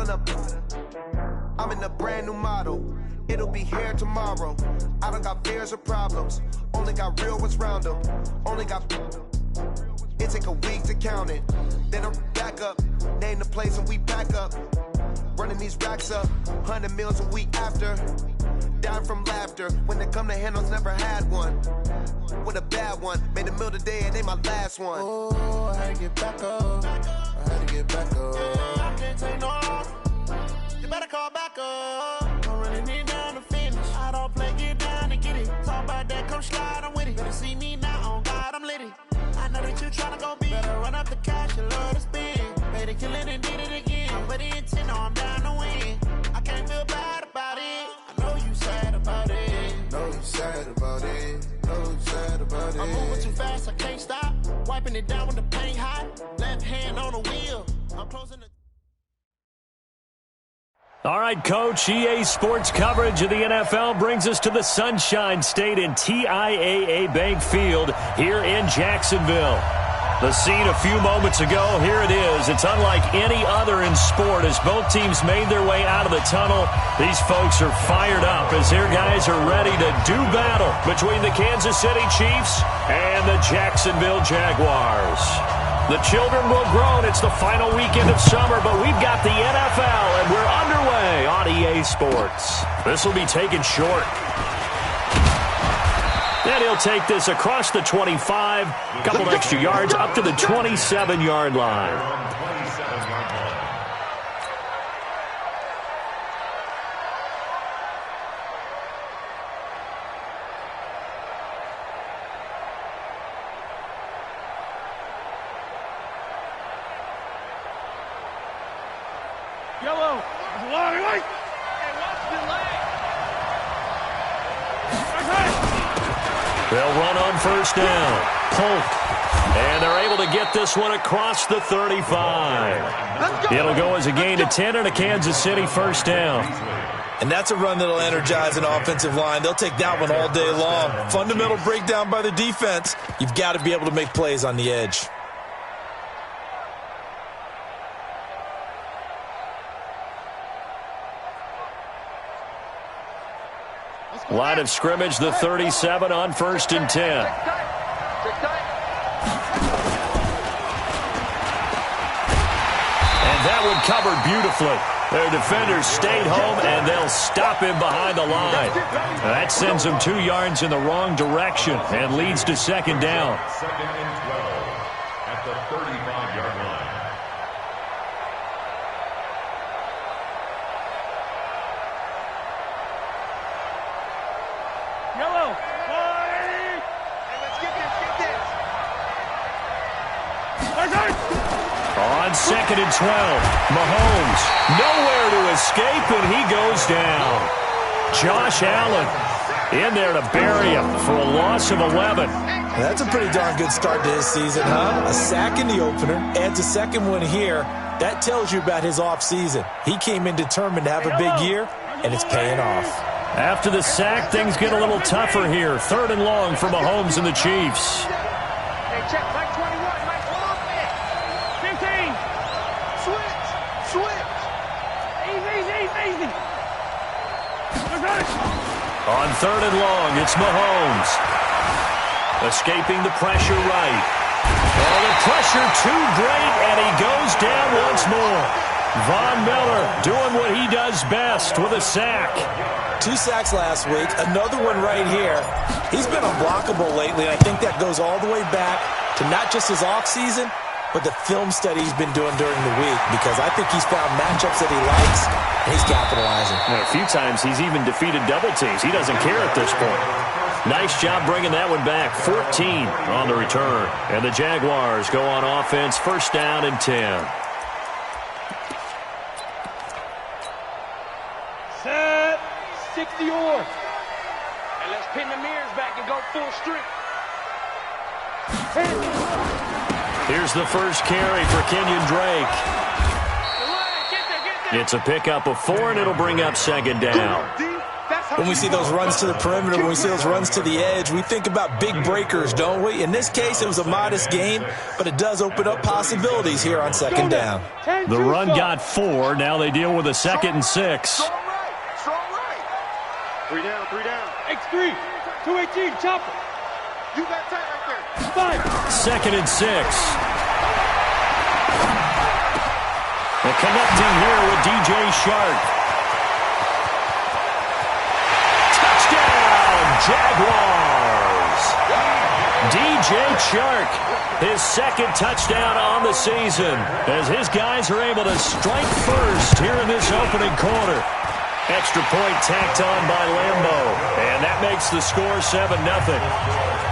pulling up. I'm in a brand new model. It'll be here tomorrow. I don't got fears or problems. Only got real ones round them. Only got. It take a week to count it. Then I'm back up. Name the place and we back up. Running these racks up. 100 meals a week after. Down from laughter. When they come to handles, never had one. With a bad one. Made a meal today and ain't my last one. Oh, I had to get back up. I had to get back up. I can't take no off. You better call back up. I'm running it down to finish. I don't play, get down and get it. Talk about that, come slide, I'm with it. Better see me now, on God, I'm litty. I know that you tryna go big. Better run up the cash and love to spend. Made it, kill it, and did it again. I put the intent on, I'm down to win. I can't feel bad about it. I know you sad about it. Know you sad about it. Know you sad about it. I'm moving too fast, I can't stop. Wiping it down with the paint hot. Left hand on the wheel. I'm closing the... All right, Coach, EA Sports coverage of the NFL brings us to the Sunshine State in TIAA Bank Field here in Jacksonville. The scene a few moments ago, here it is. It's unlike any other in sport as both teams made their way out of the tunnel. These folks are fired up as their guys are ready to do battle between the Kansas City Chiefs and the Jacksonville Jaguars. The children will grow, and it's the final weekend of summer, but we've got the NFL, and we're underway on EA Sports. This will be taken short. And he'll take this across the 25, a couple extra yards, up to the 27-yard line. Yellow. Wait. And watch the leg. They'll run on first down. Polk. And they're able to get this one across the 35. It'll go as a gain of 10 and a Kansas City first down. And that's a run that'll energize an offensive line. They'll take that one all day long. Fundamental breakdown by the defense. You've got to be able to make plays on the edge. Line of scrimmage, the 37 on first and 10. And that one covered beautifully. Their defenders stayed home, and they'll stop him behind the line. That sends him 2 yards in the wrong direction and leads to second down. Second and 12 at the 35-yard line. Yellow. Hey, let's get this. On second and 12, Mahomes nowhere to escape, and he goes down. Josh Allen in there to bury him for a loss of 11. That's a pretty darn good start to his season, huh? A sack in the opener, adds a second one here. That tells you about his offseason. He came in determined to have a big year, and it's paying off. After the sack, things get a little tougher here. Third and long for Mahomes and the Chiefs. Hey, check. Mike 21. Mike 15. Switch. Easy. On third and long, it's Mahomes. Escaping the pressure right. Oh, the pressure too great, and he goes down once more. Von Miller doing what he does best with a sack. 2 sacks last week, another one right here. He's been unblockable lately, and I think that goes all the way back to not just his offseason, but the film study he's been doing during the week, because I think he's found matchups that he likes, and he's capitalizing. And a few times he's even defeated double teams. He doesn't care at this point. Nice job bringing that one back. 14 on the return. And the Jaguars go on offense, first down and 10. Set. 60 or. And let's pin the mirrors back and go full strength. Here's the first carry for Kenyon Drake. It's a pickup of 4, and it'll bring up second down. That's When we see those runs to the perimeter, when we see those runs to the edge, we think about big breakers, don't we? In this case, it was a modest gain, but it does open up possibilities here on second down. The run got 4. Now they deal with a 2nd and 6. Strong right. 3 down. X3. 218. Chopper. You got tight right there. 5. 2nd and 6. And connecting here with DJ Shark. Touchdown, Jaguars! DJ Shark, his 2nd touchdown on the season, as his guys are able to strike first here in this opening quarter. Extra point tacked on by Lambo, and that makes the score 7-0.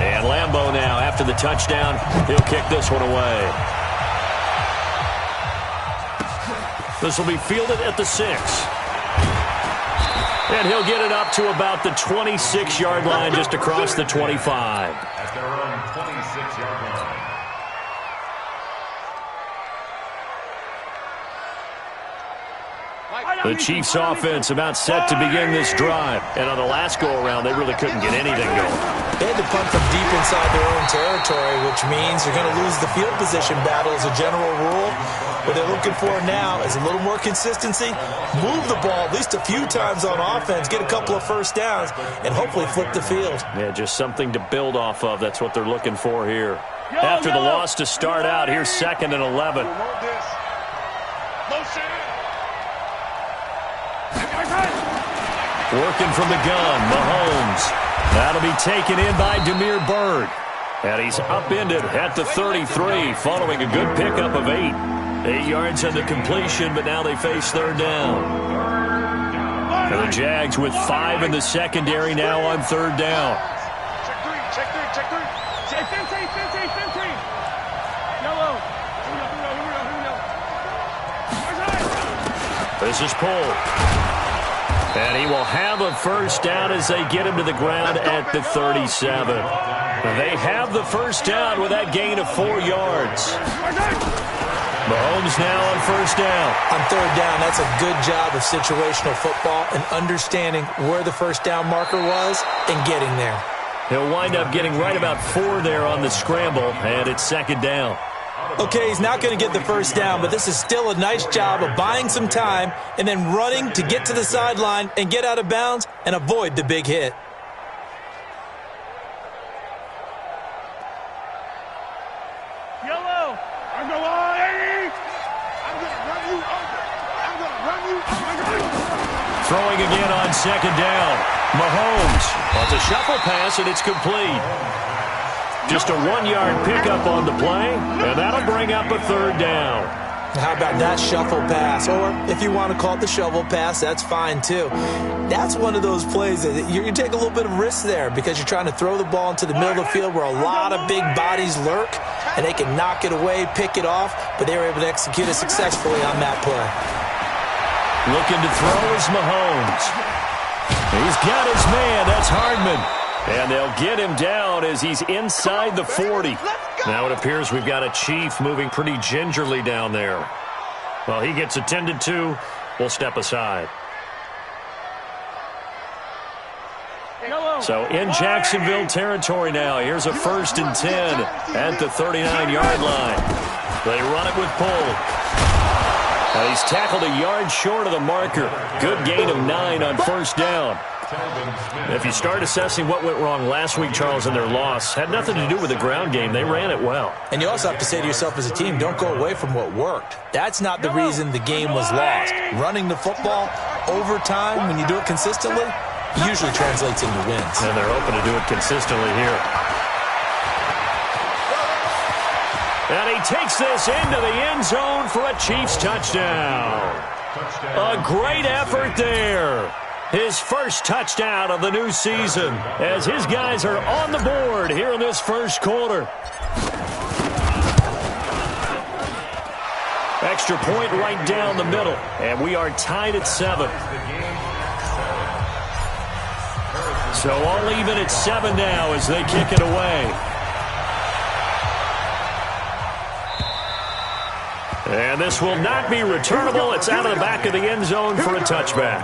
And Lambo now, after the touchdown, he'll kick this one away. This will be fielded at the 6. And he'll get it up to about the 26-yard line, just across the 25. At their own 26-yard line. The Chiefs' offense about set to begin this drive. And on the last go-around, they really couldn't get anything going. They had to punt from deep inside their own territory, which means they're going to lose the field position battle as a general rule. What they're looking for now is a little more consistency, move the ball at least a few times on offense, get a couple of first downs, and hopefully flip the field. Yeah, just something to build off of. That's what they're looking for here. After the loss to start out, here's 2nd and 11. Working from the gun, Mahomes. That'll be taken in by Damiere Byrd. And he's upended at the 33, following a good pickup of 8. 8 yards on the completion, but now they face 3rd down. And the Jags with 5 in the secondary now on 3rd down. Check 3. Yellow. This is pulled. And he will have a first down as they get him to the ground at the 37. They have the first down with that gain of 4 yards. Mahomes now on first down. On 3rd down, that's a good job of situational football and understanding where the first down marker was and getting there. He'll wind up getting right about 4 there on the scramble, and it's 2nd down. Okay, he's not going to get the first down, but this is still a nice job of buying some time and then running to get to the sideline and get out of bounds and avoid the big hit. Yellow. I'm going to run you over. Throwing again on 2nd down. Mahomes wants a shuffle pass, and it's complete. Just a 1-yard pickup on the play, and that'll bring up a 3rd down. How about that shuffle pass? Or if you want to call it the shovel pass, that's fine too. That's one of those plays that you take a little bit of risk there because you're trying to throw the ball into the middle of the field where a lot of big bodies lurk, and they can knock it away, pick it off, but they were able to execute it successfully on that play. Looking to throw is Mahomes. He's got his man. That's Hardman. And they'll get him down as he's inside the 40. Now it appears we've got a Chief moving pretty gingerly down there. Well, he gets attended to. We'll step aside. So in Jacksonville territory now. Here's a 1st and 10 at the 39-yard line. They run it with Pull. He's tackled a yard short of the marker. Good gain of 9 on first down. If you start assessing what went wrong last week, Charles, in their loss, had nothing to do with the ground game. They ran it well. And you also have to say to yourself as a team, don't go away from what worked. That's not the reason the game was lost. Running the football over time, when you do it consistently, usually translates into wins. And they're hoping to do it consistently here. And he takes this into the end zone for a Chiefs touchdown. A great effort there. His first touchdown of the new season as his guys are on the board here in this first quarter. extra point right down the middle. And we are tied at 7. So all even at 7 now as they kick it away. And this will not be returnable. It's out of the back of the end zone for a touchback.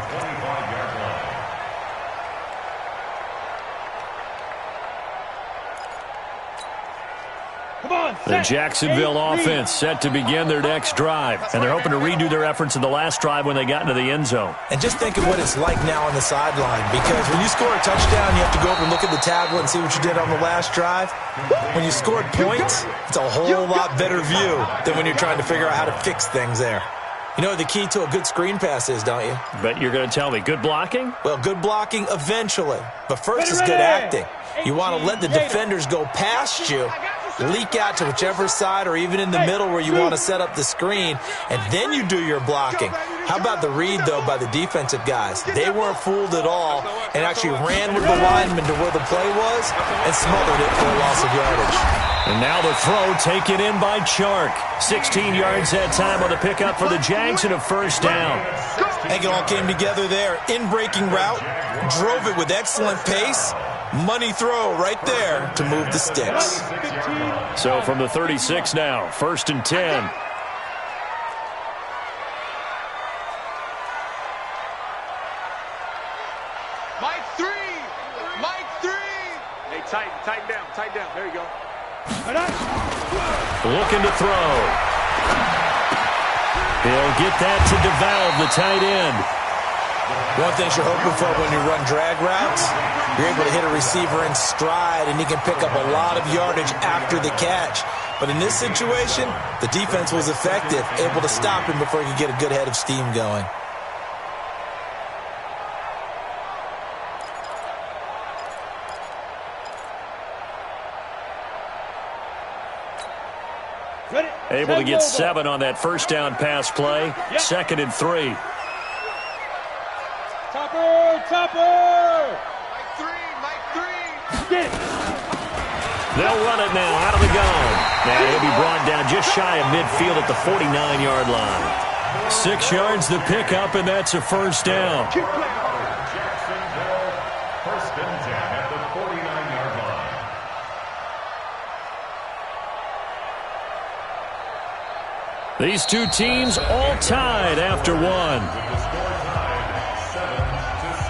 The Jacksonville offense set to begin their next drive. And they're hoping to redo their efforts in the last drive when they got into the end zone. And just think of what it's like now on the sideline. Because when you score a touchdown, you have to go over and look at the tablet and see what you did on the last drive. When you scored points, it's a whole lot better view than when you're trying to figure out how to fix things there. You know what the key to a good screen pass is, don't you? But you're going to tell me, good blocking? Well, good blocking eventually. But first is good acting. You want to let the defenders go past you, leak out to whichever side or even in the middle where you want to set up the screen, and then you do your blocking. How about the read, though, by the defensive guys? They weren't fooled at all and actually ran with the lineman to where the play was and smothered it for a loss of yardage. And now the throw taken in by Chark. 16 yards that time on the pickup for the Jags and a first down. I think it all came together there. In-breaking route, drove it with excellent pace. Money throw right there to move the sticks. So from the 36 now, 1st and 10. Mike 3. Hey, tighten down. There you go. Looking to throw. He'll get that to DeValve, the tight end. One thing you're hoping for when you run drag routes, you're able to hit a receiver in stride, and he can pick up a lot of yardage after the catch. But in this situation, the defense was effective, able to stop him before he could get a good head of steam going. Able to get 7 on that first down pass play. 2nd and 3. Topper! Mike 3! Get it! They'll run it now out of the gun. Now he'll be brought down just shy of midfield at the 49-yard line. 6 yards the pickup, and that's a first down. Jacksonville, 1st and 10 at the 49-yard line. These two teams all tied after one. With the score tied 7-7.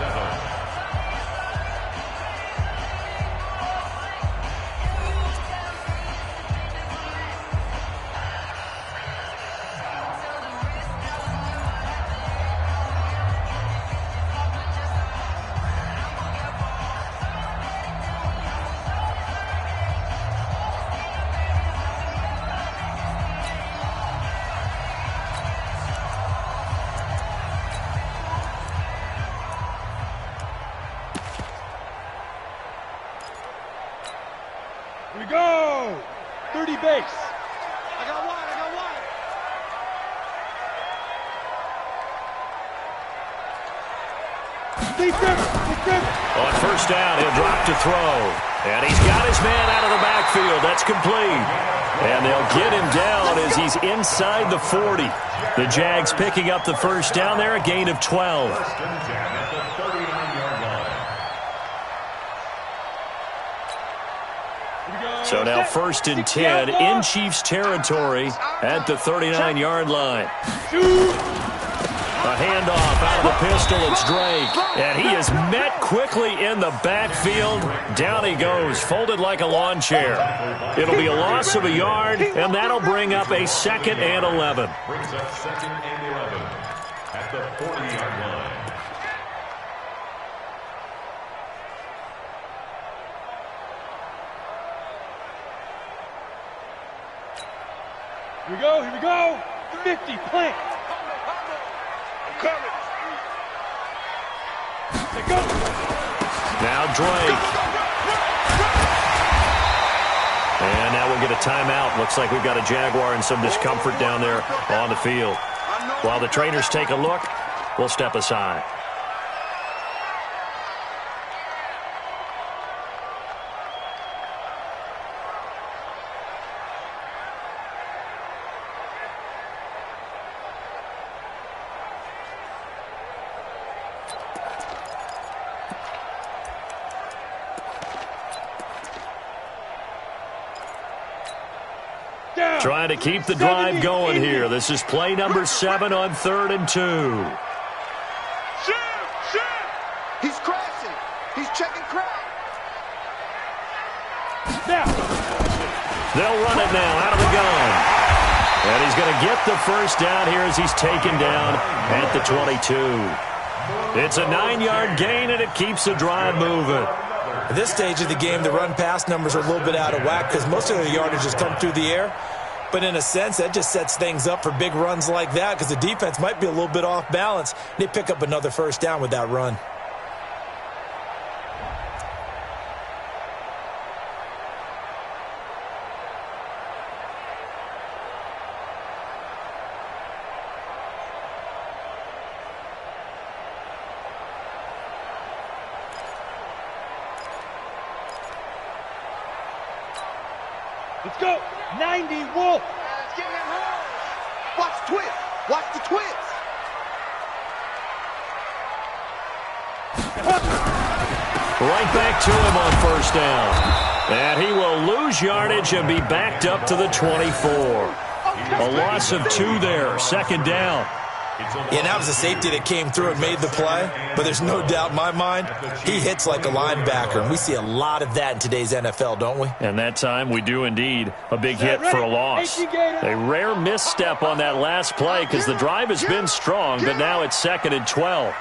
Here we go! 30 base. I got one. On first down, he'll drop to throw. And he's got his man out of the backfield. That's complete. And they'll get him down as he's inside the 40. The Jags picking up the first down there, a gain of 12. 1st and 10 at the 39-yard line. So now 1st and 10 in Chiefs territory at the 39-yard line. A handoff out of the pistol. It's Drake. And he is met quickly in the backfield. Down he goes, folded like a lawn chair. It'll be a loss of a yard, and that'll bring up a 2nd and 11. Brings up 2nd and 11 at the 40-yard line. Here we go. 50, plant. I'm coming. They go. Now Drake. And now we'll get a timeout. Looks like we've got a Jaguar in some discomfort down there on the field. While the trainers take a look, we'll step aside. Trying to keep the drive going here. This is play number 7 on 3rd and 2. He's crashing. He's checking crack. They'll run it now out of the gun. And he's going to get the first down here as he's taken down at the 22. It's a 9-yard gain, and it keeps the drive moving. At this stage of the game, the run-pass numbers are a little bit out of whack because most of the yardage has come through the air. But in a sense, that just sets things up for big runs like that because the defense might be a little bit off balance. They pick up another first down with that run. Let's go. 90, Wolf. It's getting in hard. Watch the twist. Watch the twist. Right back to him on first down. And he will lose yardage and be backed up to the 24. A loss of 2 there. Second down. Yeah, that was a safety that came through and made the play. But there's no doubt in my mind, he hits like a linebacker. And we see a lot of that in today's NFL, don't we? And that time we do indeed a big hit for a loss. A rare misstep on that last play because the drive has been strong, but now it's 2nd and 12.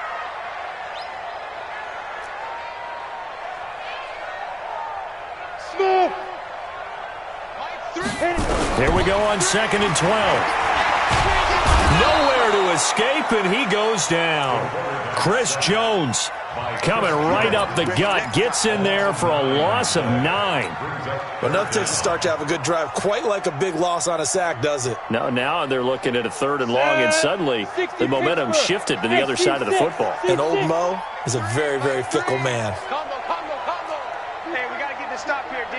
Here we go on 2nd and 12. Nowhere to escape, and he goes down. Chris Jones coming right up the gut, gets in there for a loss of 9. Well, enough takes to start to have a good drive, quite like a big loss on a sack, does it? Now they're looking at a 3rd and long, and suddenly the momentum shifted to the other side of the football. And old Mo is a very, very fickle man. Combo. Hey, we got to get this stop here, D.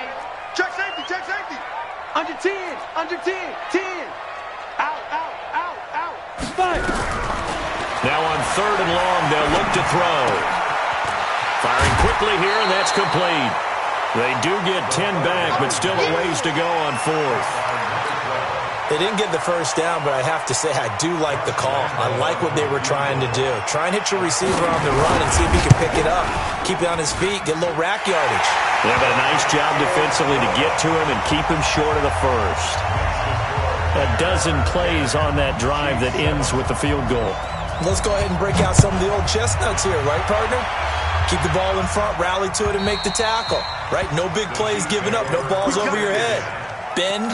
Check safety. Check safety. Under 10. 10. Out. 5. Now on 3rd and long, they'll look to throw. Firing quickly here, and that's complete. They do get 10 back, but still a ways to go on 4th. They didn't get the first down, but I have to say I do like the call. I like what they were trying to do. Try and hit your receiver on the run and see if he can pick it up. Keep it on his feet, get a little rack yardage. Yeah, but a nice job defensively to get to him and keep him short of the first. A dozen plays on that drive that ends with the field goal. Let's go ahead and break out some of the old chestnuts here, right, partner? Keep the ball in front, rally to it, and make the tackle, right? No big plays given up, no balls over your head. Bend,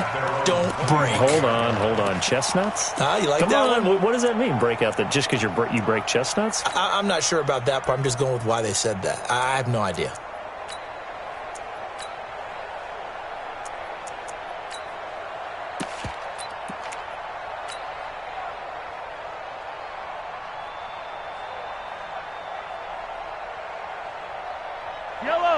don't break. Hold on. Chestnuts? You like Come that on. one? What does that mean, break out? That just because you break chestnuts? I'm not sure about that part. I'm just going with why they said that. I have no idea.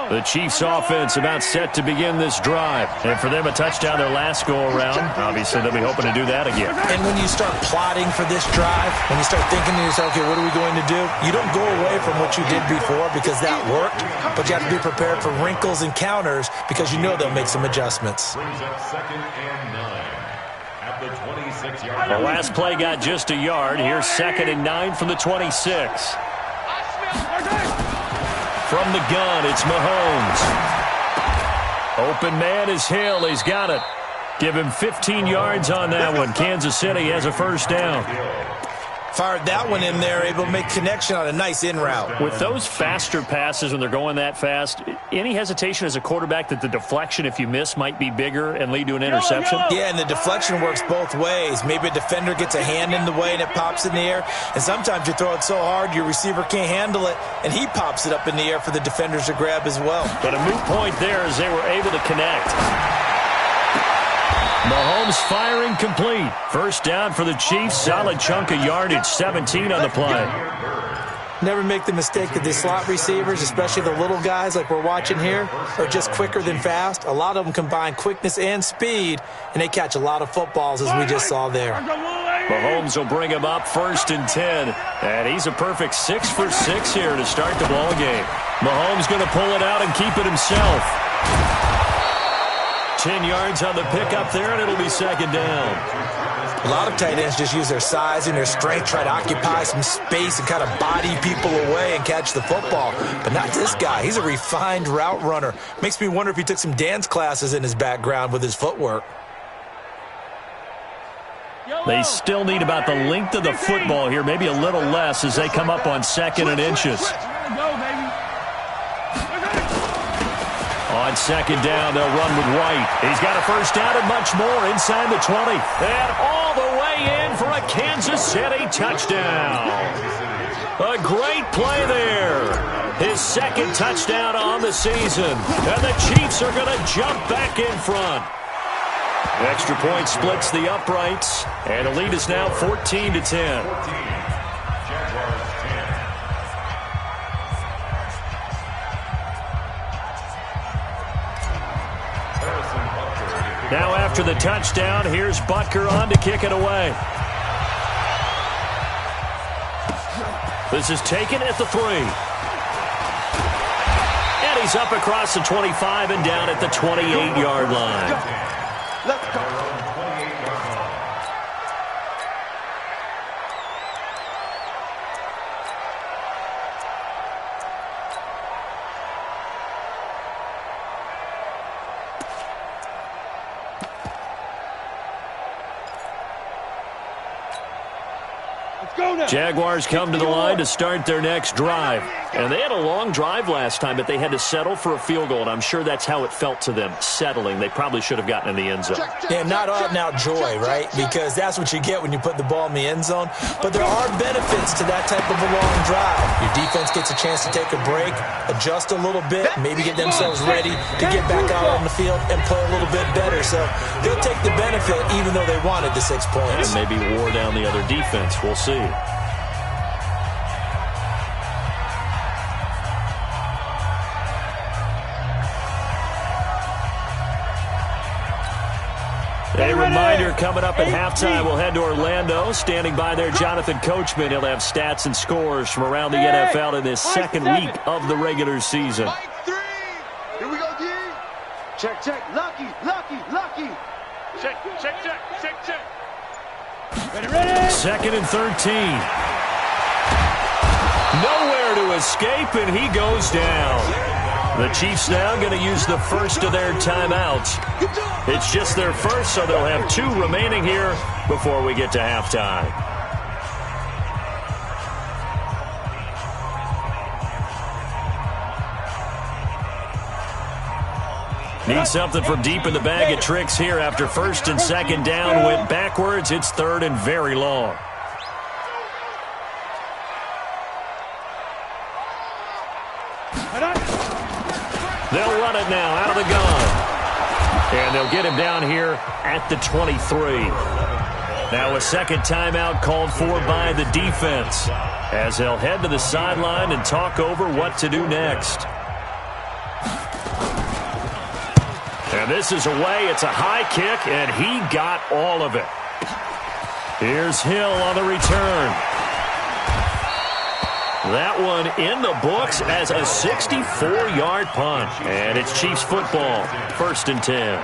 The Chiefs offense about set to begin this drive. And for them, a touchdown their last go-around. Obviously, they'll be hoping to do that again. And when you start plotting for this drive, when you start thinking to yourself, okay, what are we going to do? You don't go away from what you did before because that worked, but you have to be prepared for wrinkles and counters because you know they'll make some adjustments. Brings up 2nd and 9 at the 26-yard line. The last play got just a yard. Here's 2nd and 9 from the 26. From the gun, it's Mahomes. Open man is Hill. He's got it. Give him 15 yards on that one. Kansas City has a first down. Fired that one in there, able to make connection on a nice in route. With those faster passes when they're going that fast, any hesitation as a quarterback that the deflection, if you miss, might be bigger and lead to an interception? Yeah, and the deflection works both ways. Maybe a defender gets a hand in the way and it pops in the air. And sometimes you throw it so hard your receiver can't handle it, and he pops it up in the air for the defenders to grab as well. But a moot point there as they were able to connect. Mahomes firing complete. First down for the Chiefs. Solid chunk of yardage. 17 on the play. Never make the mistake that the slot receivers, especially the little guys like we're watching here, are just quicker than fast. A lot of them combine quickness and speed, and they catch a lot of footballs as we just saw there. Mahomes will bring him up 1st and 10. And he's a perfect 6 for 6 here to start the ball game. Mahomes going to pull it out and keep it himself. 10 yards on the pickup there, and it'll be second down. A lot of tight ends just use their size and their strength, try to occupy some space and kind of body people away and catch the football. But not this guy. He's a refined route runner. Makes me wonder if he took some dance classes in his background with his footwork. They still need about the length of the football here, maybe a little less as they come up on 2nd and inches. On 2nd down, they'll run with White. He's got a first down and much more inside the 20. And all the way in for a Kansas City touchdown. A great play there. His 2nd touchdown on the season. And the Chiefs are going to jump back in front. Extra point splits the uprights. And the lead is now 14-10. Now after the touchdown, here's Butker on to kick it away. This is taken at the 3. And he's up across the 25 and down at the 28-yard line. Let's go. Jaguars come to the line to start their next drive. And they had a long drive last time, but they had to settle for a field goal, and I'm sure that's how it felt to them, settling. They probably should have gotten in the end zone. Yeah, not out-and-out joy, right? Because that's what you get when you put the ball in the end zone. But there are benefits to that type of a long drive. Your defense gets a chance to take a break, adjust a little bit, maybe get themselves ready to get back out on the field and play a little bit better. So they'll take the benefit even though they wanted the 6 points. And maybe wore down the other defense. We'll see. A reminder coming up at halftime, we'll head to Orlando. Standing by there, Jonathan Coachman. He'll have stats and scores from around the NFL in this second week of the regular season. Mike 3. Here we go, D. Check, check. Lucky, lucky, lucky. Check, check, check, check, check. Ready, ready. 2nd and 13. Nowhere to escape, and he goes down. The Chiefs now going to use the first of their timeouts. It's just their first, so they'll have 2 remaining here before we get to halftime. Need something from deep in the bag of tricks here after 1st and 2nd down. Went backwards. It's 3rd and very long. They'll run it now out of the gun. And they'll get him down here at the 23. Now a second timeout called for by the defense as they'll head to the sideline and talk over what to do next. And this is away. It's a high kick, and he got all of it. Here's Hill on the return. That one in the books as a 64-yard punt. And it's Chiefs football, 1st and 10.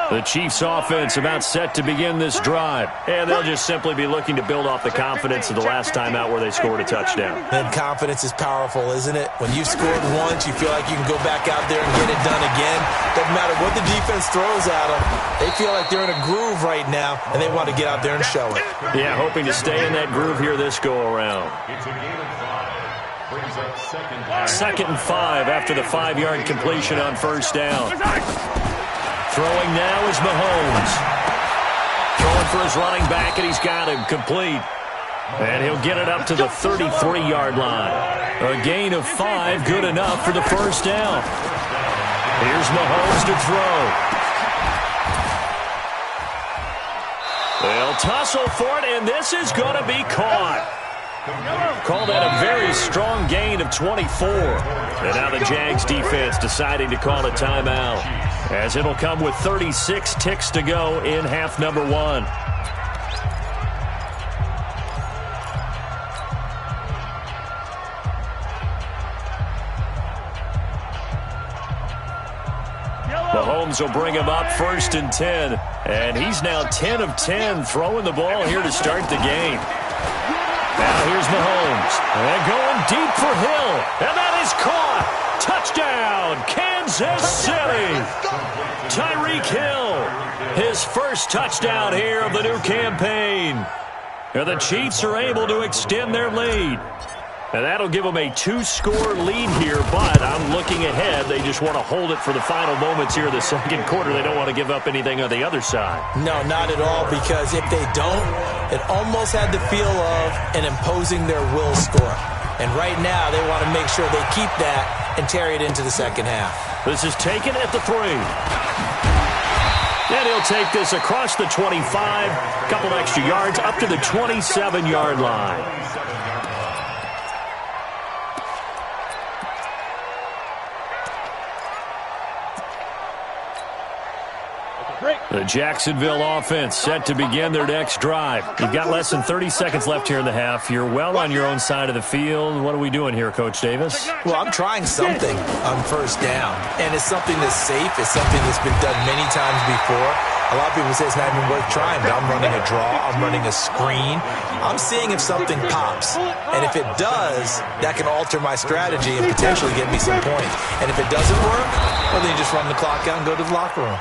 The Chiefs offense about set to begin this drive. And they'll just simply be looking to build off the confidence of the last time out where they scored a touchdown. And confidence is powerful, isn't it? When you've scored once, you feel like you can go back out there and get it done again. Doesn't matter what the defense throws at them. They feel like they're in a groove right now, and they want to get out there and show it. Yeah, hoping to stay in that groove here this go-around. It's a gain of 5. Brings up 2nd and 5 after the 5-yard completion on 1st down. Throwing now is Mahomes. Throwing for his running back, and he's got him complete. And he'll get it up to the 33-yard line. A gain of 5, good enough for the 1st down. Here's Mahomes to throw. They'll tussle for it, and this is going to be caught. Call that a very strong gain of 24. And now the Jags defense deciding to call a timeout. as it'll come with 36 ticks to go in half number one. Mahomes will bring him up 1st and 10. And he's now 10 of 10 throwing the ball here to start the game. Now here's Mahomes. And going deep for Hill. And that is caught. Touchdown, Kansas City. Tyreek Hill. His first touchdown here of the new campaign. And the Chiefs are able to extend their lead. And that'll give them a 2-score lead here, but I'm looking ahead. They just want to hold it for the final moments here of the second quarter. They don't want to give up anything on the other side. No, not at all, because if they don't, it almost had the feel of an imposing their will score. And right now, they want to make sure they keep that and carry it into the second half. This is taken at the 3. And he'll take this across the 25, a couple extra yards, up to the 27-yard line. The Jacksonville offense set to begin their next drive. You've got less than 30 seconds left here in the half. You're well on your own side of the field. What are we doing here, Coach Davis? Well, I'm trying something on first down, and it's something that's safe. It's something that's been done many times before. A lot of people say it's not even worth trying, but I'm running a draw. I'm running a screen. I'm seeing if something pops, and if it does, that can alter my strategy and potentially get me some points. And if it doesn't work, well, then you just run the clock out and go to the locker room.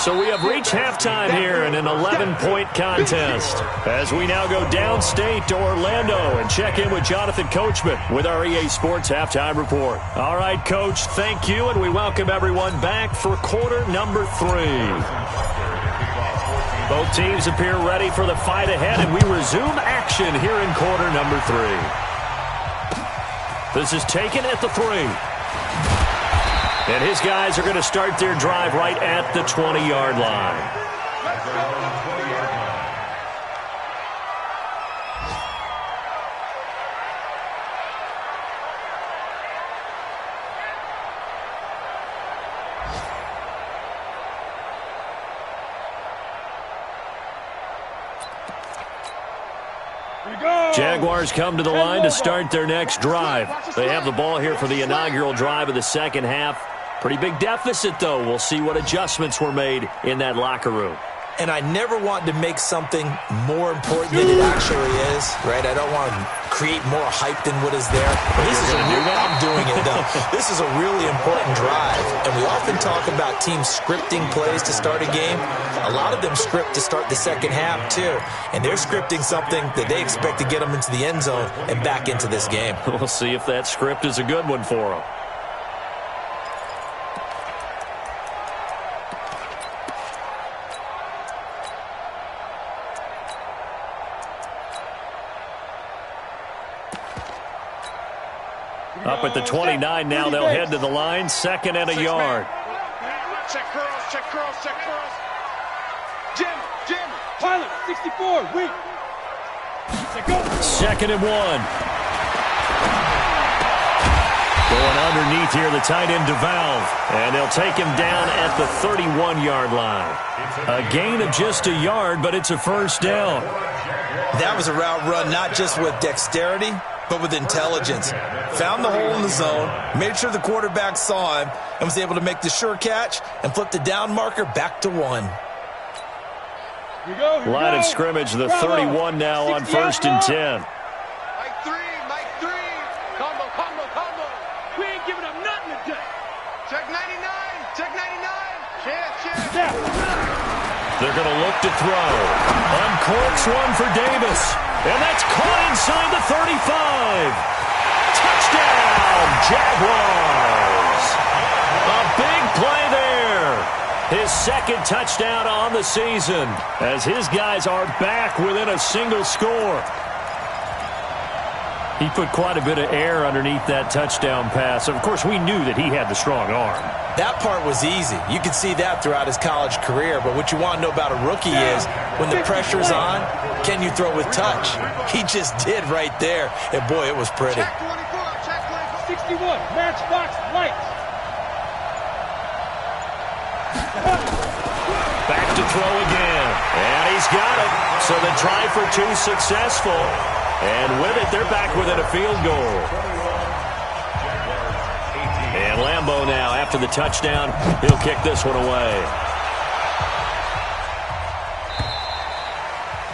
So we have reached halftime here in an 11-point contest as we now go downstate to Orlando and check in with Jonathan Coachman with our EA Sports Halftime Report. All right, Coach, thank you, and we welcome everyone back for quarter number 3. Both teams appear ready for the fight ahead, and we resume action here in quarter number 3. This is taken at the 3. And his guys are going to start their drive right at the 20-yard line. Jaguars come to the line to start their next drive. They have the ball here for the inaugural drive of the second half. Pretty big deficit, though. We'll see what adjustments were made in that locker room. And I never want to make something more important than it actually is, right? I don't want to create more hype than what is there. This is I'm doing it, though. This is a really important drive. And we often talk about teams scripting plays to start a game. A lot of them script to start the second half, too. And they're scripting something that they expect to get them into the end zone and back into this game. We'll see if that script is a good one for them. Up at the 29 now, they'll head to the line. 2nd and a yard. Check curls, check curls, check curls. Jim, pilot, 64, wait. 2nd and 1. Going underneath here, the tight end DeValve. And they'll take him down at the 31-yard line. A gain of just a yard, but it's a first down. That was a route run, not just with dexterity, but with intelligence. Found the hole in the zone, made sure the quarterback saw him, and was able to make the sure catch and flip the down marker back to 1. Line of scrimmage, the 31 now on 1st and 10. Mike 3. Combo. We ain't giving up nothing today. Check 99. Chance. They're going to look to throw. Uncorks one for Davis. And that's caught inside the 35. Touchdown, Jaguars. A big play there. His 2nd touchdown on the season as his guys are back within a single score. He put quite a bit of air underneath that touchdown pass. Of course, we knew that he had the strong arm. That part was easy. You could see that throughout his college career. But what you want to know about a rookie is when the pressure's on, can you throw with touch? He just did right there. And, boy, it was pretty. Check 24, check 61, matchbox lights. Back to throw again. And he's got it. So the try for two successful. And with it, they're back within a field goal. And Lambeau now, after the touchdown, he'll kick this one away.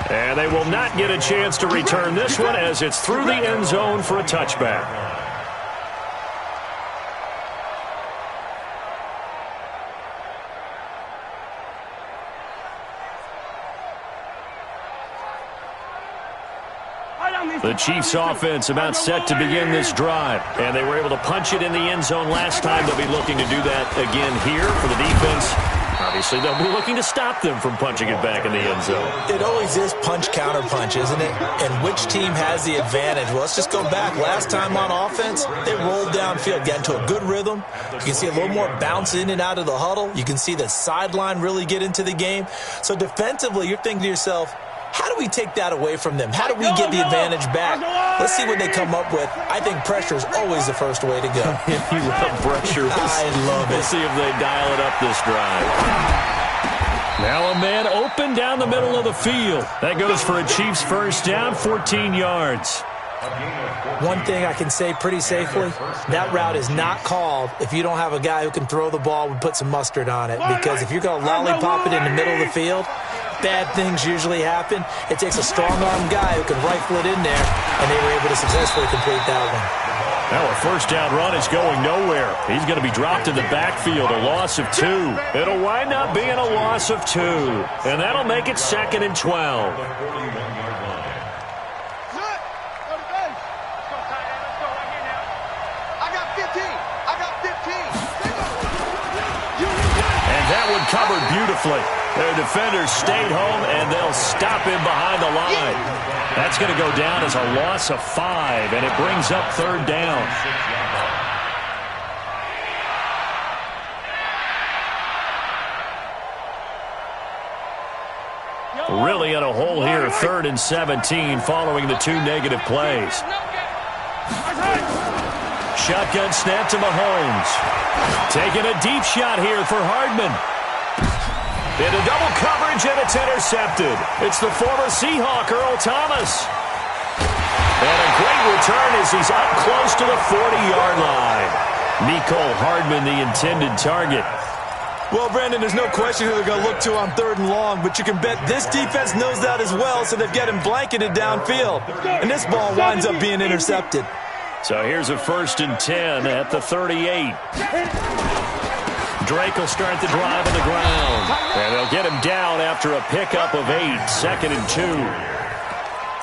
And they will not get a chance to return this one as it's through the end zone for a touchback. The Chiefs offense about set to begin this drive. And they were able to punch it in the end zone last time. They'll be looking to do that again here for the defense. Obviously, they'll be looking to stop them from punching it back in the end zone. It always is punch-counter-punch, isn't it? And which team has the advantage? Well, let's just go back. Last time on offense, they rolled downfield, got into a good rhythm. You can see a little more bounce in and out of the huddle. You can see the sideline really get into the game. So defensively, you're thinking to yourself, how do we take that away from them? How do we get the advantage back? Let's see what they come up with. I think pressure is always the first way to go. You love pressure. I love it. We'll see if they dial it up this drive. Now a man open down the middle of the field. That goes for a Chiefs first down, 14 yards. One thing I can say pretty safely, that route is not called if you don't have a guy who can throw the ball and put some mustard on it. Because if you're going to lollipop it in the middle of the field, bad things usually happen. It takes a strong-arm guy who can rifle it in there, and they were able to successfully complete that one. Now a first down run is going nowhere. He's going to be dropped in the backfield, a loss of 2. It'll wind up being a loss of 2, and that'll make it 2nd and 12. Covered beautifully. Their defenders stayed home, and they'll stop him behind the line. That's going to go down as a loss of 5, and it brings up 3rd down. Really in a hole here, 3rd and 17 following the 2 negative plays. Shotgun snap to Mahomes. Taking a deep shot here for Hardman. Into double coverage, and it's intercepted. It's the former Seahawk, Earl Thomas. And a great return as he's up close to the 40-yard line. Mecole Hardman, the intended target. Well, Brandon, there's no question who they're going to look to on 3rd and long, but you can bet this defense knows that as well, so they've got him blanketed downfield. And this ball winds up being intercepted. So here's a 1st and 10 at the 38. Drake will start the drive on the ground. And they'll get him down after a pickup of 8, 2nd and 2.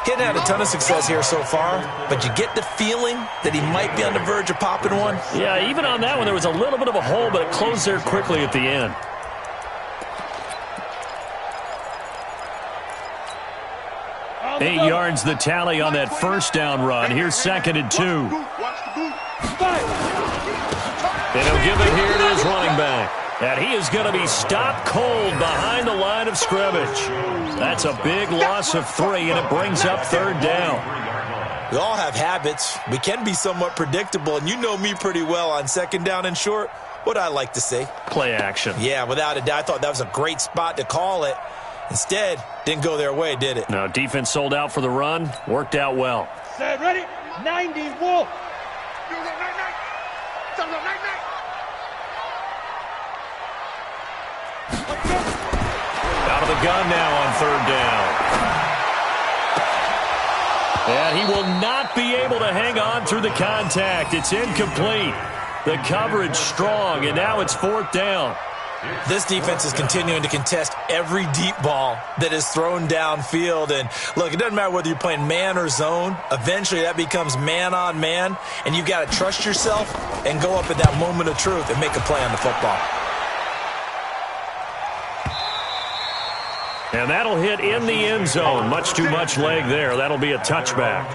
He hadn't had a ton of success here so far, but you get the feeling that he might be on the verge of popping one. Yeah, even on that one, there was a little bit of a hole, but it closed there quickly at the end. Eight yards the tally on that first down run. Here's 2nd and 2. And he'll give it here to his running back. And he is going to be stopped cold behind the line of scrimmage. That's a big loss of 3, and it brings up 3rd down. We all have habits. We can be somewhat predictable, and you know me pretty well on 2nd down and short. What I like to say? Play action. Yeah, without a doubt. I thought that was a great spot to call it. Instead, didn't go their way, did it? No, defense sold out for the run. Worked out well. Set, ready? 90, wolf. Out of the gun now on 3rd down. And he will not be able to hang on through the contact. It's incomplete. The coverage strong, and now it's 4th down. This defense is continuing to contest every deep ball that is thrown downfield. And, look, it doesn't matter whether you're playing man or zone. Eventually, that becomes man-on-man, and you've got to trust yourself and go up at that moment of truth and make a play on the football. And that'll hit in the end zone. Much too much leg there. That'll be a touchback.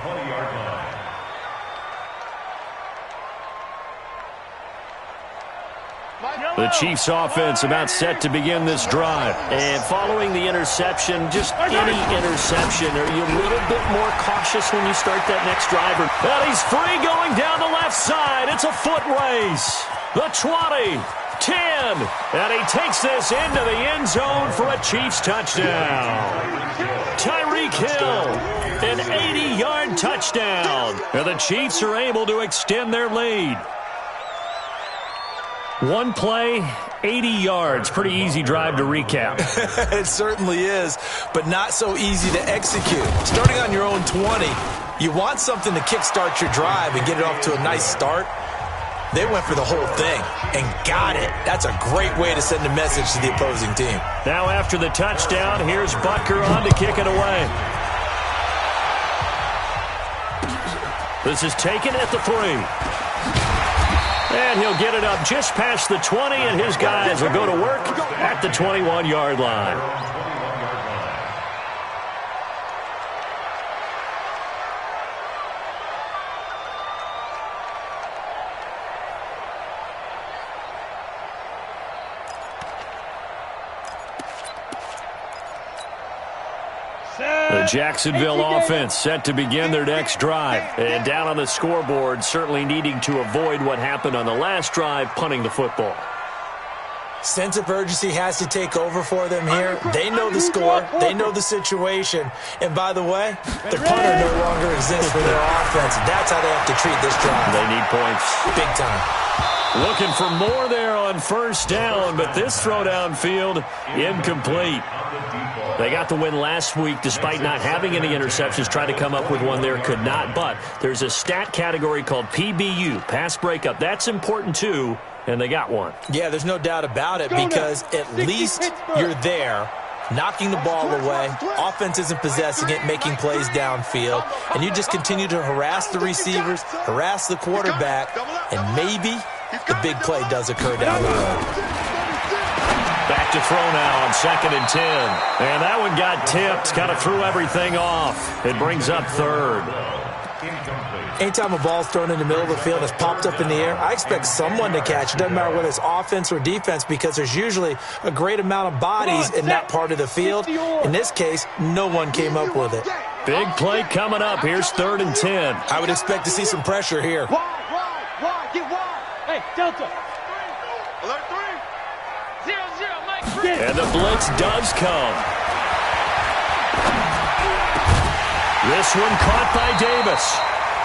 The Chiefs offense about set to begin this drive. And following the interception, just any interception, are you a little bit more cautious when you start that next drive? And he's free going down the left side. It's a foot race. The 20, 10. And he takes this into the end zone for a Chiefs touchdown. Tyreek Hill, an 80-yard touchdown. And the Chiefs are able to extend their lead. One play, 80 yards. Pretty easy drive to recap. It certainly is, but not so easy to execute. Starting on your own 20, you want something to kickstart your drive and get it off to a nice start. They went for the whole thing and got it. That's a great way to send a message to the opposing team. Now after the touchdown, here's Butker on to kick it away. This is taken at the 3. And he'll get it up just past the 20, and his guys will go to work at the 21-yard line. The Jacksonville offense set to begin their next drive. And down on the scoreboard, certainly needing to avoid what happened on the last drive, punting the football. Sense of urgency has to take over for them here. They know the score. They know the situation. And by the way, their punter no longer exists for their offense. That's how they have to treat this drive. They need points. Big time. Looking for more there on first down, but this throw downfield, incomplete. They got the win last week despite not having any interceptions. Tried to come up with one there, could not. But there's a stat category called PBU, pass breakup. That's important too, and they got one. Yeah, there's no doubt about it because at least you're there, knocking the ball away. Offense isn't possessing it, making plays downfield. And you just continue to harass the receivers, harass the quarterback, and maybe the big play does occur down the road. Back to throw now on 2nd and 10. And that one got tipped, kind of threw everything off. It brings up 3rd. Anytime a ball's thrown in the middle of the field that's popped up in the air, I expect someone to catch. It doesn't matter whether it's offense or defense because there's usually a great amount of bodies in that part of the field. In this case, no one came up with it. Big play coming up. Here's 3rd and 10. I would expect to see some pressure here. Wide, get wide. Hey, Delta. Alert 3. 0-0, Mike 3. And the blitz does come. This one caught by Davis.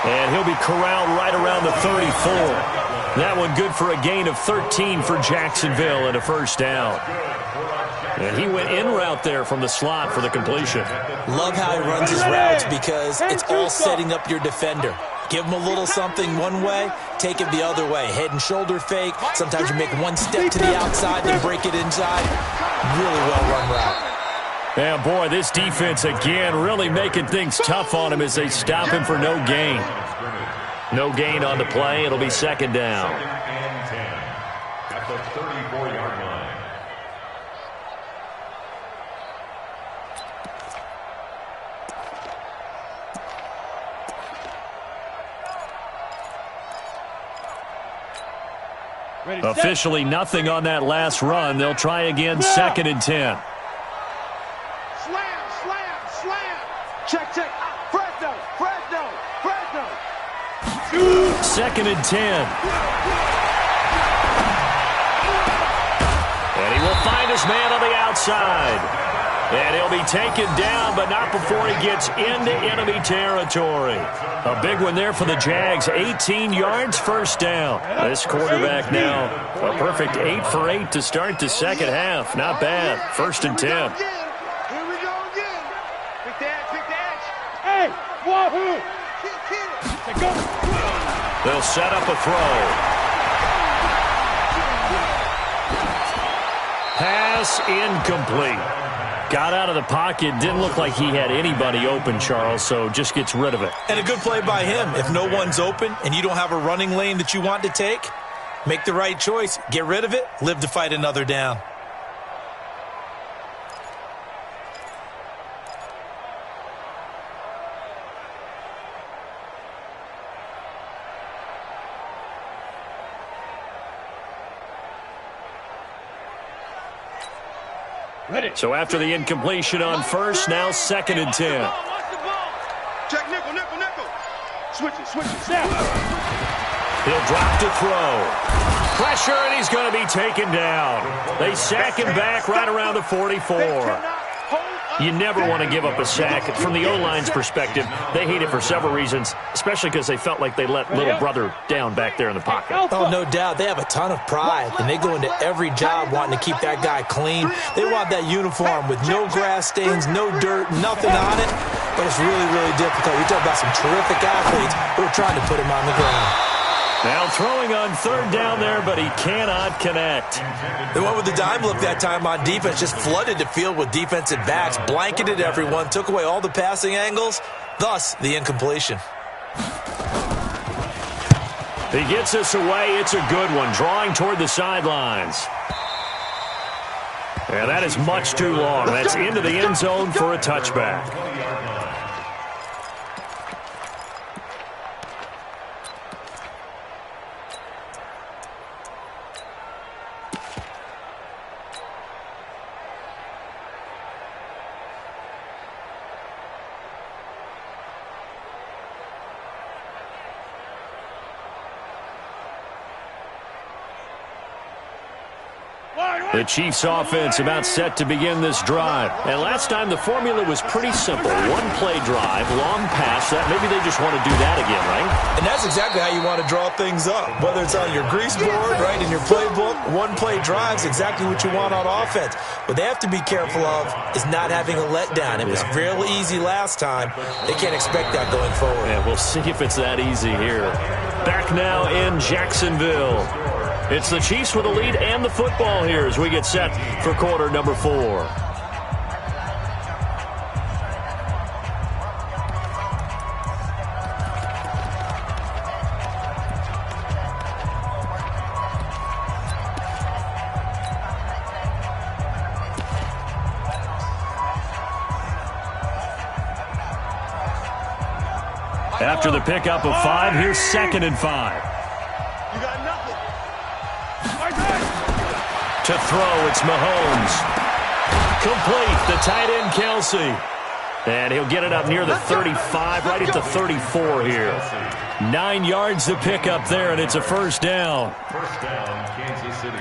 And he'll be corralled right around the 34. That one good for a gain of 13 for Jacksonville and a first down. And he went in route there from the slot for the completion. Love how he runs his routes because it's all setting up your defender. Give him a little something one way, take it the other way. Head and shoulder fake. Sometimes you make one step to the outside, then break it inside. Really well-run route. Yeah, boy, this defense again really making things tough on him as they stop him for no gain. No gain on the play. It'll be 2nd down. 2nd and 10 at the 34-yard line. Officially nothing on that last run. They'll try again, 2nd and 10. Slam. Check. Fresno. 2nd and 10. And he will find his man on the outside. And he'll be taken down, but not before he gets into enemy territory. A big one there for the Jags. 18 yards, first down. This quarterback now, a perfect 8 for 8 to start the second half. Not bad. 1st and 10. Here we go again. Pick the edge. Hey, wahoo! They'll set up a throw. Pass incomplete. Got out of the pocket. Didn't look like he had anybody open, Charles, so just gets rid of it. And a good play by him. If no one's open and you don't have a running lane that you want to take, make the right choice. Get rid of it. Live to fight another down. So after the incompletion on first, now 2nd and 10. Check nickel. Switch it. Snap. He'll drop to throw. Pressure, and he's going to be taken down. They sack him back right around the 44. You never want to give up a sack. From the O-line's perspective, they hate it for several reasons, especially because they felt like they let little brother down back there in the pocket. Oh, no doubt. They have a ton of pride, and they go into every job wanting to keep that guy clean. They want that uniform with no grass stains, no dirt, nothing on it. But it's really, really difficult. You're talking about some terrific athletes who are trying to put him on the ground. Now throwing on third down there, but he cannot connect. They went with the dime look that time on defense, just flooded the field with defensive backs, blanketed everyone, took away all the passing angles, thus the incompletion. He gets us away. It's a good one, drawing toward the sidelines. And that is much too long. That's into the end zone for a touchback. The Chiefs offense about set to begin this drive. And last time the formula was pretty simple. One-play drive, long pass. Maybe they just want to do that again, right? And that's exactly how you want to draw things up. Whether it's on your grease board, right, in your playbook, one-play drive's exactly what you want on offense. What they have to be careful of is not having a letdown. It was real easy last time. They can't expect that going forward. Yeah, we'll see if it's that easy here. Back now in Jacksonville. It's the Chiefs with the lead and the football here as we get set for quarter number 4. After the pickup of 5, here's 2nd and 5. To throw, it's Mahomes. Complete, the tight end, Kelsey. And he'll get it up near the 35, right at the 34 here. 9 yards to pick up there, and it's a first down. First down, Kansas City.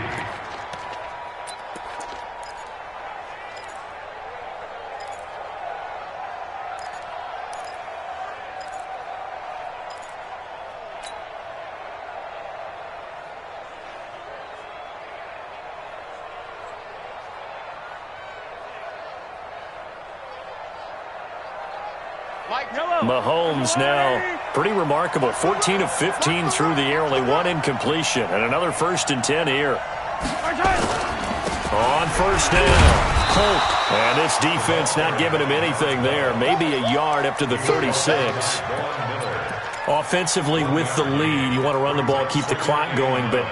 Mahomes now pretty remarkable. 14 of 15 through the air, only 1 incompletion. And another 1st and 10 here. On first down, Polk. And this defense not giving him anything there. Maybe a yard up to the 36. Offensively with the lead, you want to run the ball, keep the clock going, but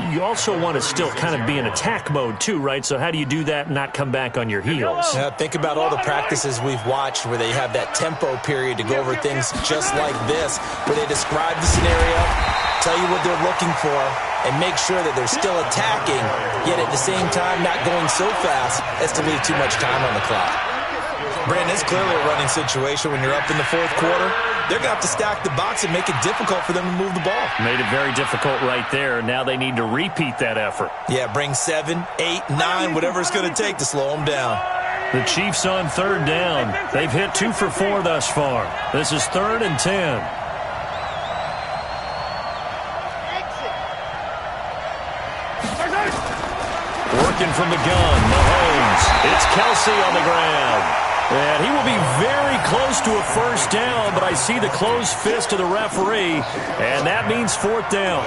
you also want to still kind of be in attack mode too, right? So how do you do that and not come back on your heels? Yeah, think about all the practices we've watched where they have that tempo period to go over things just like this, where they describe the scenario, tell you what they're looking for, and make sure that they're still attacking, yet at the same time not going so fast as to leave too much time on the clock. Brandon, it's clearly a running situation when you're up in the 4th quarter. They're going to have to stack the box and make it difficult for them to move the ball. Made it very difficult right there. Now they need to repeat that effort. Yeah, bring 7, 8, 9, whatever it's going to take to slow them down. The Chiefs on 3rd down. They've hit 2 for 4 thus far. This is 3rd and 10. Working from the gun, Mahomes. It's Kelsey on the ground. And he will be very close to a first down, but I see the closed fist of the referee, and that means 4th down.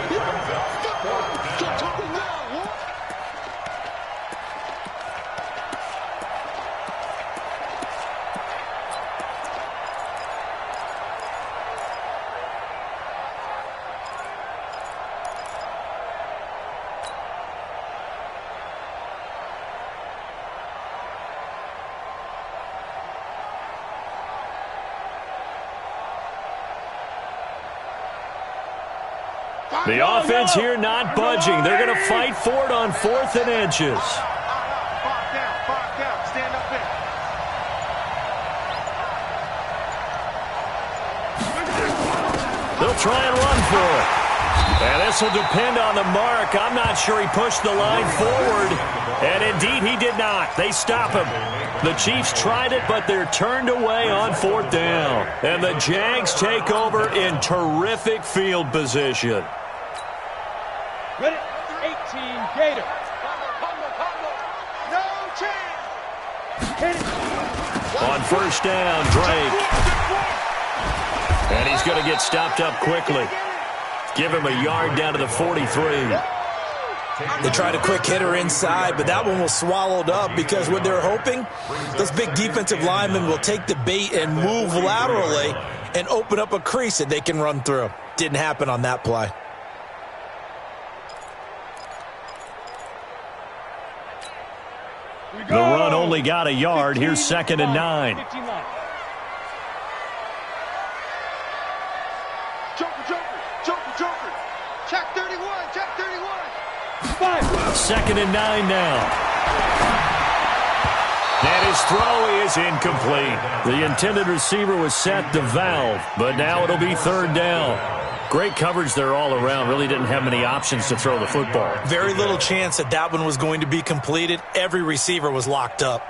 The offense here not budging. They're going to fight for it on 4th and inches. Five down, stand up there. They'll try and run for it. And this will depend on the mark. I'm not sure he pushed the line forward. And indeed, he did not. They stop him. The Chiefs tried it, but they're turned away on 4th down. And the Jags take over in terrific field position. Ready? 18, Gator. No chance. Hit it. On 1st down, Drake. And he's going to get stopped up quickly. Give him a yard down to the 43. They tried a quick hitter inside, but that one was swallowed up because what they're hoping, those big defensive linemen will take the bait and move laterally and open up a crease that they can run through. Didn't happen on that play. The run only got a yard. Here's 2nd and 9. Joker. Check 31. 2nd and 9 now. And his throw is incomplete. The intended receiver was set to Valve, but now it'll be 3rd down. Great coverage there all around. Really didn't have many options to throw the football. Very little chance that that one was going to be completed. Every receiver was locked up.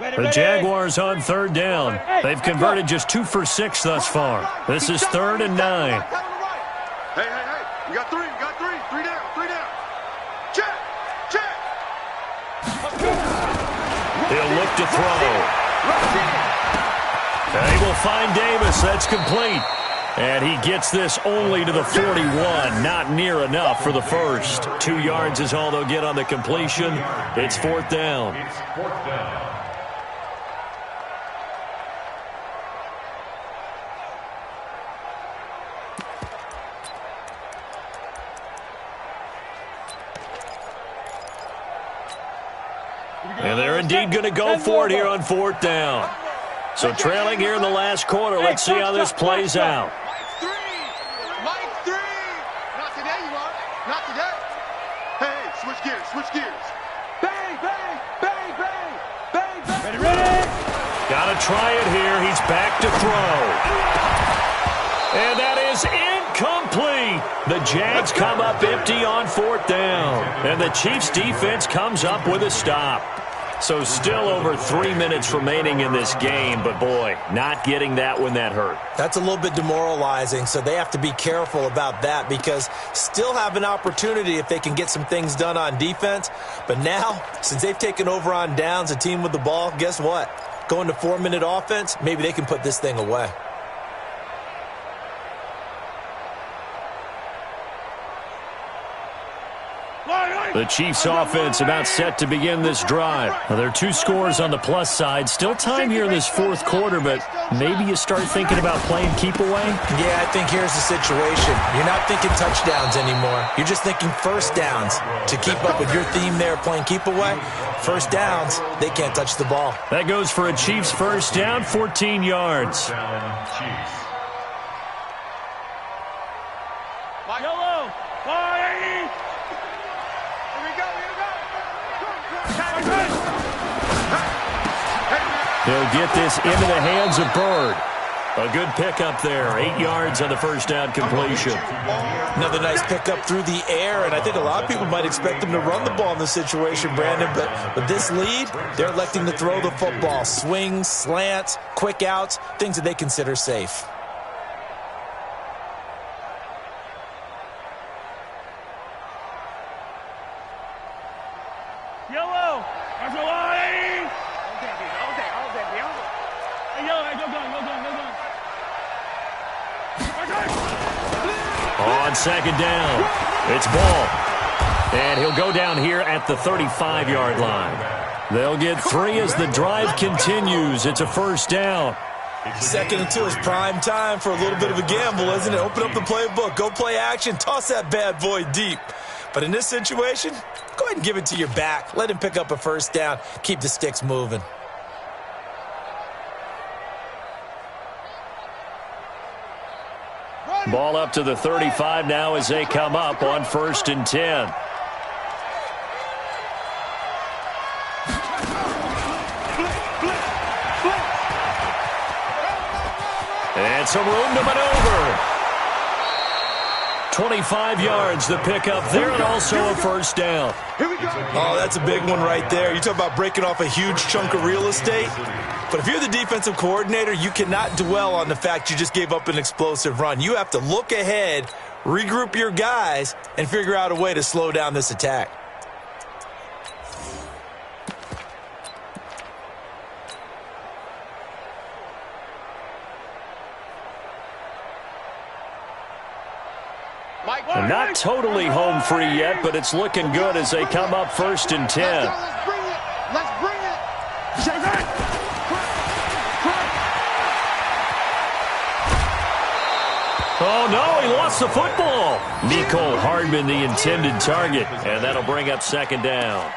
The Jaguars on 3rd down. They've converted just 2 for 6 thus far. This is 3rd and 9. Hey. You got 3. 3 down. Check. He'll look to throw. They will find Davis. That's complete. And he gets this only to the 41. Not near enough for the first. 2 yards is all they'll get on the completion. It's 4th down. It's 4th down. And they're indeed going to go for it here on 4th down. So trailing here in the last quarter. Let's see how this plays out. Mike 3. Not today, you are. Not today. Hey, switch gears. Bang. Ready. Got to try it here. He's back to throw. And that is incomplete. The Jags come up empty on 4th down. And the Chiefs defense comes up with a stop. So still over 3 minutes remaining in this game, but boy, not getting that when that hurt. That's a little bit demoralizing, so they have to be careful about that because still have an opportunity if they can get some things done on defense. But now, since they've taken over on downs, a team with the ball, guess what? Going to 4-minute offense, maybe they can put this thing away. The Chiefs offense about set to begin this drive. Well, there are 2 scores on the plus side. Still time here in this 4th quarter, but maybe you start thinking about playing keep away? Yeah, I think here's the situation. You're not thinking touchdowns anymore. You're just thinking 1st downs. To keep up with your theme there, playing keep away, 1st downs, they can't touch the ball. That goes for a Chiefs 1st down, 14 yards. Down, Chiefs. Yellow. Fire. He'll get this into the hands of Bird. A good pickup there. 8 yards on the 1st down completion. Another nice pickup through the air, and I think a lot of people might expect them to run the ball in this situation, Brandon, but with this lead, they're electing to throw the football. Swings, slants, quick outs, things that they consider safe. Yellow. There's a line. On 2nd down, it's Ball. And he'll go down here at the 35-yard line. They'll get 3 as the drive continues. It's a 1st down. 2nd and 2 is prime time for a little bit of a gamble, isn't it? Open up the playbook, go play action, toss that bad boy deep. But in this situation, go ahead and give it to your back. Let him pick up a 1st down. Keep the sticks moving. Ball up to the 35 now as they come up on 1st and 10. some room to maneuver. 25 yards the pickup there, and also a first down. Oh, that's a big one right there. You talk about breaking off a huge chunk of real estate. But if you're the defensive coordinator, you cannot dwell on the fact you just gave up an explosive run. You have to look ahead, regroup your guys, and figure out a way to slow down this attack. And not totally home free yet, but it's looking good as they come up 1st and 10. Let's bring it. Let's bring it. Oh, no, he lost the football. Nicole Hardman, the intended target, and that'll bring up 2nd down.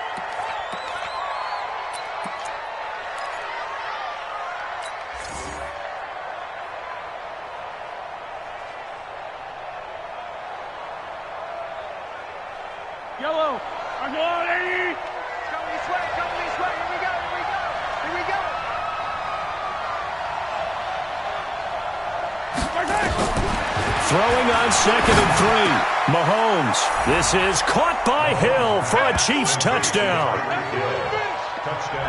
Yellow. I'm going, Eddie. Come this way. Come this way. Here we go. Here we go. Here we go. Throwing on 2nd and 3. Mahomes. This is caught by Hill for a Chiefs touchdown.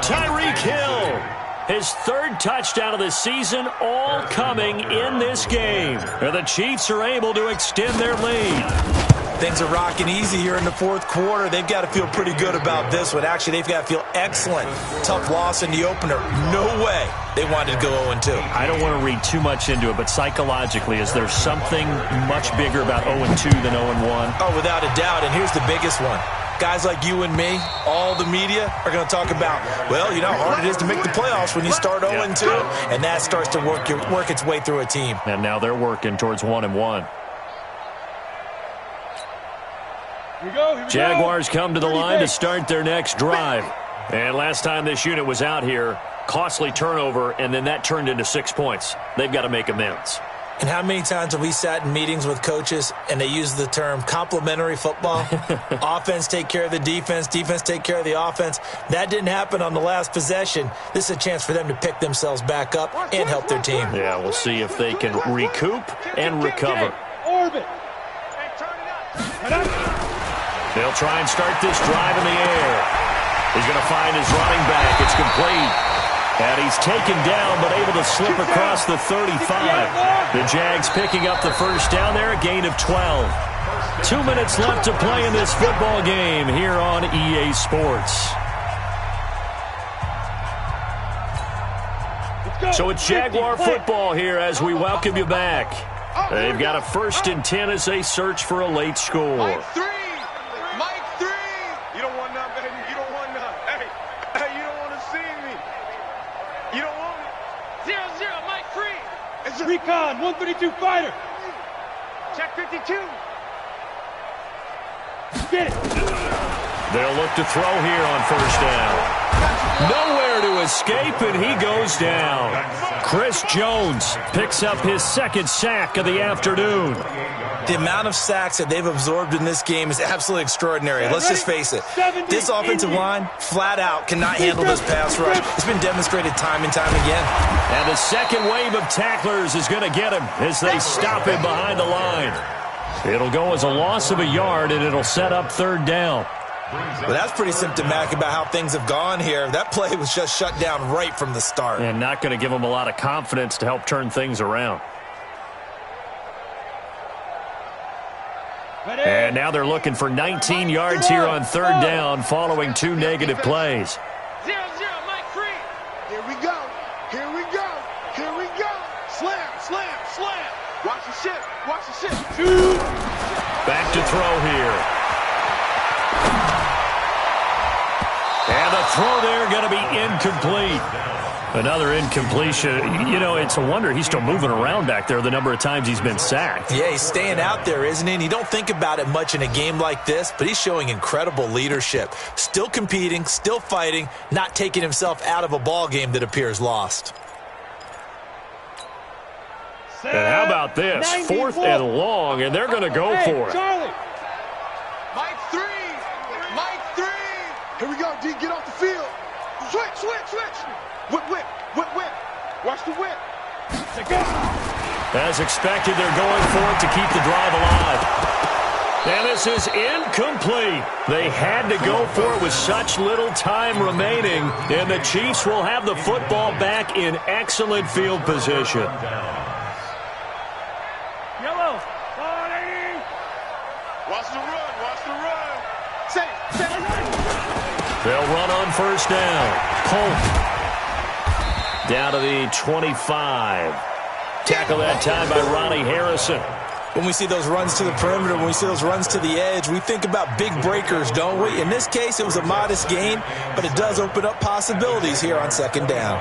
Tyreek Hill. His 3rd touchdown of the season, all coming in this game. And the Chiefs are able to extend their lead. Things are rocking easy here in the 4th quarter. They've got to feel pretty good about this one. Actually, they've got to feel excellent. Tough loss in the opener. No way they wanted to go 0-2. I don't want to read too much into it, but psychologically, is there something much bigger about 0-2 than 0-1? Oh, without a doubt, and here's the biggest one. Guys like you and me, all the media, are going to talk about, well, you know how hard it is to make the playoffs when you start 0-2, and that starts to work its way through a team. And now they're working towards 1-1. Jaguars come to the line to start their next drive. And last time this unit was out here, costly turnover, and then that turned into 6 points. They've got to make amends. And how many times have we sat in meetings with coaches and they use the term complementary football? Offense take care of the defense, defense take care of the offense. That didn't happen on the last possession. This is a chance for them to pick themselves back up and help their team. Yeah, we'll see if they can recoup and recover. Orbit. They'll try and start this drive in the air. He's going to find his running back. It's complete. And he's taken down, but able to slip across the 35. The Jags picking up the first down there, a gain of 12. 2 minutes left to play in this football game here on EA Sports. So it's Jaguar football here as we welcome you back. They've got a 1st and 10 as they search for a late score. Mike 3. Mike 3. You don't want none, baby. You don't want none. Hey, you don't want to see me. You don't want me. 0-0, Mike 3. It's a recon, 132 fighter. Check 52. Get it. They'll look to throw here on 1st down. Nowhere to escape, and he goes down. Chris Jones picks up his 2nd sack of the afternoon. The amount of sacks that they've absorbed in this game is absolutely extraordinary. Let's just face it. This offensive line, flat out, cannot handle this pass rush. It's been demonstrated time and time again. And the second wave of tacklers is going to get him as they stop him behind the line. It'll go as a loss of a yard, and it'll set up 3rd down. Well, that's pretty symptomatic about how things have gone here. That play was just shut down right from the start. And not going to give them a lot of confidence to help turn things around. And now they're looking for 19 yards here on 3rd down following 2 negative plays. 0-0, Mike 3. Here we go. Here we go. Here we go. Slam, slam, slam. Watch the shit. Watch the shit. Shoot. Back to throw here. And the throw there going to be incomplete. Another incompletion. You know, it's a wonder he's still moving around back there the number of times he's been sacked. Yeah, he's staying out there, isn't he? And you don't think about it much in a game like this, but he's showing incredible leadership. Still competing, still fighting, not taking himself out of a ball game that appears lost. And how about this? 4th and long, and they're going to go for it. Charlie. Mike 3. Mike 3. Here we go, D. Get off the field. Switch, switch, switch. Whip, whip, whip, whip. Watch the whip. As expected, they're going for it to keep the drive alive. And this is incomplete. They had to go for it with such little time remaining, and the Chiefs will have the football back in excellent field position. Yellow. Watch the run. Watch the run. Set it. They'll run on first down. Polk down to the 25. Tackle that time by Ronnie Harrison. When we see those runs to the perimeter, when we see those runs to the edge, we think about big breakers, don't we? In this case, it was a modest gain, but it does open up possibilities here on second down.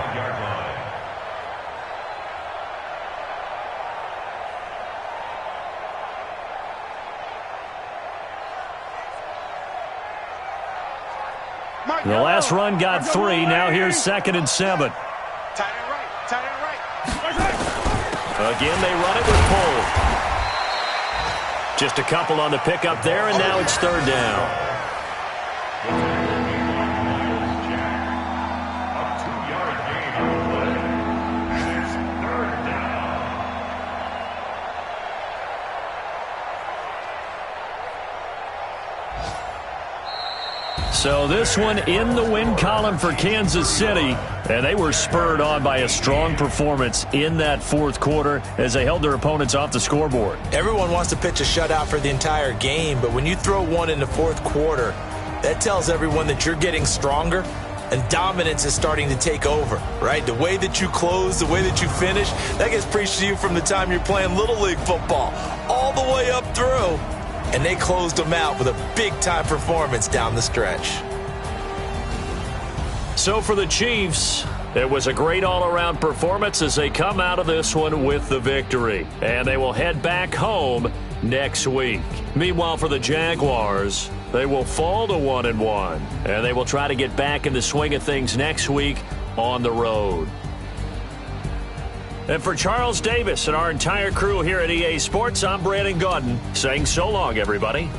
The last run got 3. Now here's 2nd and 7. Tight end right. Tight end right. Again, they run it with Polk. Just a couple on the pickup there, and now it's 3rd down. A 2-yard gain on the play. And it's 3rd down. So this one in the win column for Kansas City, and they were spurred on by a strong performance in that 4th quarter as they held their opponents off the scoreboard. Everyone wants to pitch a shutout for the entire game, but when you throw one in the 4th quarter, that tells everyone that you're getting stronger and dominance is starting to take over, right? The way that you close, the way that you finish, that gets preached to you from the time you're playing Little League football all the way up through. And they closed them out with a big-time performance down the stretch. So for the Chiefs, it was a great all-around performance as they come out of this one with the victory. And they will head back home next week. Meanwhile, for the Jaguars, they will fall to 1-1. And they will try to get back in the swing of things next week on the road. And for Charles Davis and our entire crew here at EA Sports, I'm Brandon Gaudin saying so long, everybody.